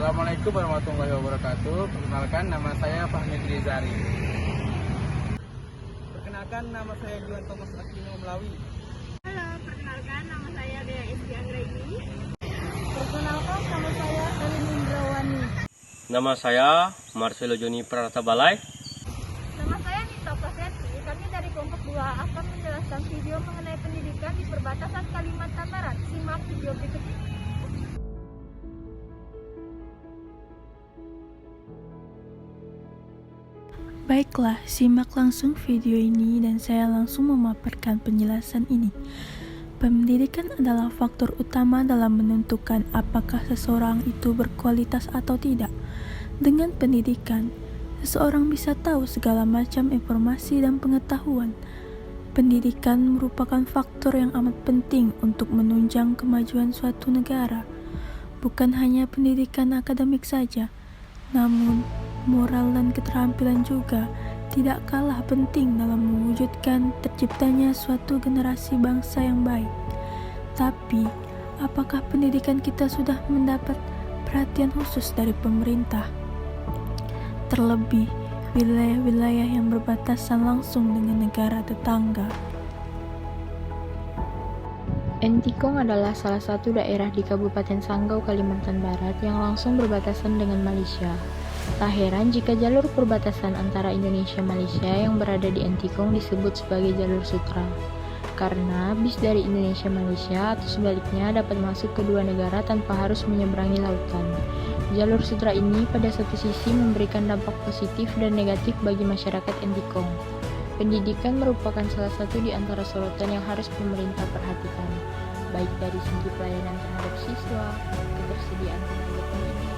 Assalamualaikum warahmatullahi wabarakatuh. Perkenalkan, nama saya Fahmi Rizari. Perkenalkan, nama saya Juan Thomas Aquino Melawi. Halo, perkenalkan nama saya Dea Esti Anggraini. Perkenalkan nama saya Elin Indrawani. Nama saya Marcelo Joni Pratabalai. Nama saya Nita Prasetya. Kami dari kelompok 2 akan menjelaskan video mengenai pendidikan di perbatasan Kalimantan Barat. Simak video berikut ini. Baiklah, simak langsung video ini dan saya langsung memaparkan penjelasan ini. Pendidikan adalah faktor utama dalam menentukan apakah seseorang itu berkualitas atau tidak. Dengan pendidikan, seseorang bisa tahu segala macam informasi dan pengetahuan. Pendidikan merupakan faktor yang amat penting untuk menunjang kemajuan suatu negara. Bukan hanya pendidikan akademik saja, namun moral dan keterampilan juga tidak kalah penting dalam mewujudkan terciptanya suatu generasi bangsa yang baik. Tapi, apakah pendidikan kita sudah mendapat perhatian khusus dari pemerintah? Terlebih, wilayah-wilayah yang berbatasan langsung dengan negara tetangga. Entikong adalah salah satu daerah di Kabupaten Sanggau, Kalimantan Barat yang langsung berbatasan dengan Malaysia. Tak heran jika jalur perbatasan antara Indonesia-Malaysia yang berada di Entikong disebut sebagai jalur sutra. Karena bis dari Indonesia-Malaysia atau sebaliknya dapat masuk ke dua negara tanpa harus menyeberangi lautan. Jalur sutra ini pada satu sisi memberikan dampak positif dan negatif bagi masyarakat Entikong. Pendidikan merupakan salah satu di antara sorotan yang harus pemerintah perhatikan, baik dari segi pelayanan terhadap siswa, ketersediaan tenaga pendidik.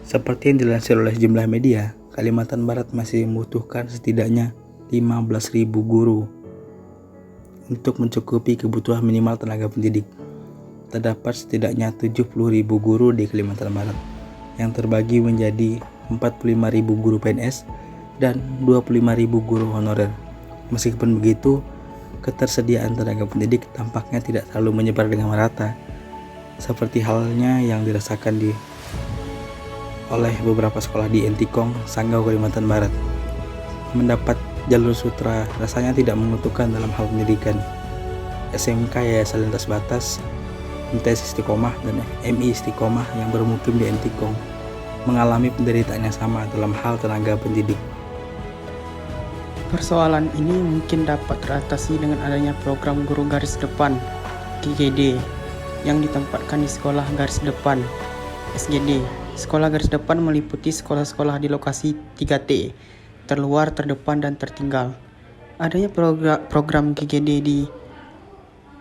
Seperti yang dilansir oleh sejumlah media, Kalimantan Barat masih membutuhkan setidaknya 15.000 guru untuk mencukupi kebutuhan minimal tenaga pendidik. Terdapat setidaknya 70.000 guru di Kalimantan Barat yang terbagi menjadi 45.000 guru PNS dan 25.000 guru honorer. Meskipun begitu, ketersediaan tenaga pendidik tampaknya tidak terlalu menyebar dengan merata, seperti halnya yang dirasakan oleh beberapa sekolah di Entikong, Sanggau, Kalimantan Barat. Mendapat jalur sutra rasanya tidak menguntungkan dalam hal pendidikan. SMK Yayasan Lintas Batas, MTS Istiqomah, dan MI Istiqomah yang bermukim di Entikong mengalami penderitaan yang sama dalam hal tenaga pendidik. Persoalan ini mungkin dapat teratasi dengan adanya program guru garis depan GGD yang ditempatkan di sekolah garis depan SGD. Sekolah garis depan meliputi sekolah-sekolah di lokasi 3T, terluar, terdepan, dan tertinggal. Adanya program GGD di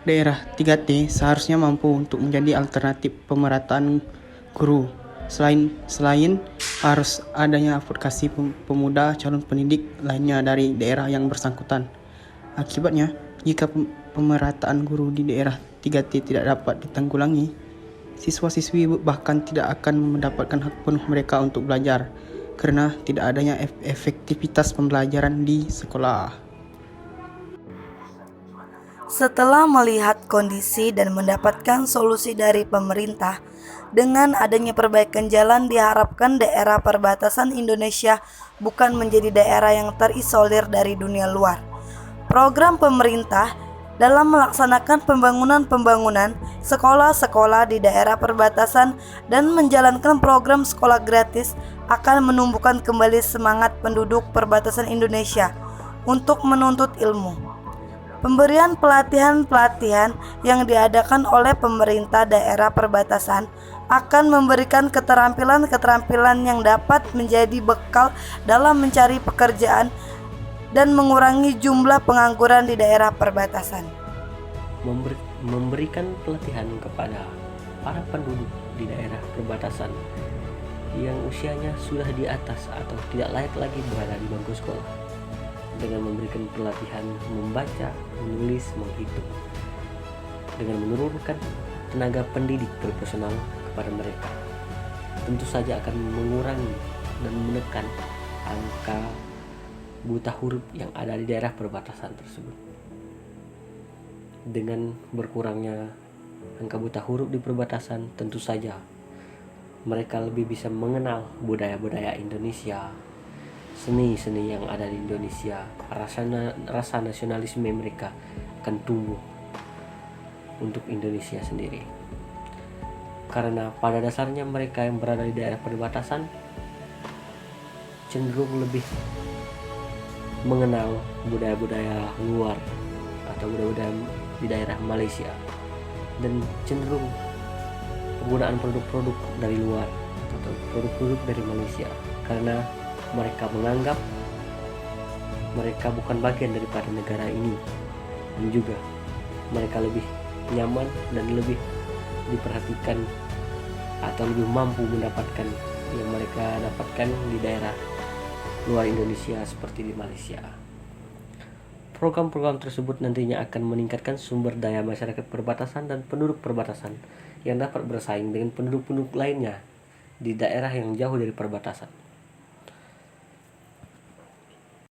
daerah 3T seharusnya mampu untuk menjadi alternatif pemerataan guru. Selain harus adanya advokasi pemuda calon pendidik lainnya dari daerah yang bersangkutan. Akibatnya, jika pemerataan guru di daerah 3T tidak dapat ditanggulangi, siswa-siswi bahkan tidak akan mendapatkan hak penuh mereka untuk belajar karena tidak adanya efektivitas pembelajaran di sekolah. Setelah melihat kondisi dan mendapatkan solusi dari pemerintah, dengan adanya perbaikan jalan diharapkan daerah perbatasan Indonesia bukan menjadi daerah yang terisolir dari dunia luar. Program pemerintah dalam melaksanakan pembangunan sekolah-sekolah di daerah perbatasan dan menjalankan program sekolah gratis akan menumbuhkan kembali semangat penduduk perbatasan Indonesia untuk menuntut ilmu. Pemberian pelatihan-pelatihan yang diadakan oleh pemerintah daerah perbatasan akan memberikan keterampilan-keterampilan yang dapat menjadi bekal dalam mencari pekerjaan dan mengurangi jumlah pengangguran di daerah perbatasan. Memberikan pelatihan kepada para penduduk di daerah perbatasan yang usianya sudah di atas atau tidak layak lagi berada di bangku sekolah, dengan memberikan pelatihan membaca, menulis, menghitung, dengan menurunkan tenaga pendidik profesional kepada mereka, tentu saja akan mengurangi dan menekan angka buta huruf yang ada di daerah perbatasan tersebut. Dengan berkurangnya angka buta huruf di perbatasan, tentu saja mereka lebih bisa mengenal budaya-budaya Indonesia, seni-seni yang ada di Indonesia. Rasa nasionalisme mereka akan tumbuh untuk Indonesia sendiri. Karena pada dasarnya mereka yang berada di daerah perbatasan cenderung lebih mengenal budaya-budaya luar atau budaya-budaya di daerah Malaysia, dan cenderung penggunaan produk-produk dari luar atau produk-produk dari Malaysia, karena mereka menganggap mereka bukan bagian daripada negara ini, dan juga mereka lebih nyaman dan lebih diperhatikan atau lebih mampu mendapatkan yang mereka dapatkan di daerah luar Indonesia seperti di Malaysia. Program-program tersebut nantinya akan meningkatkan sumber daya masyarakat perbatasan dan penduduk perbatasan yang dapat bersaing dengan penduduk-penduduk lainnya di daerah yang jauh dari perbatasan.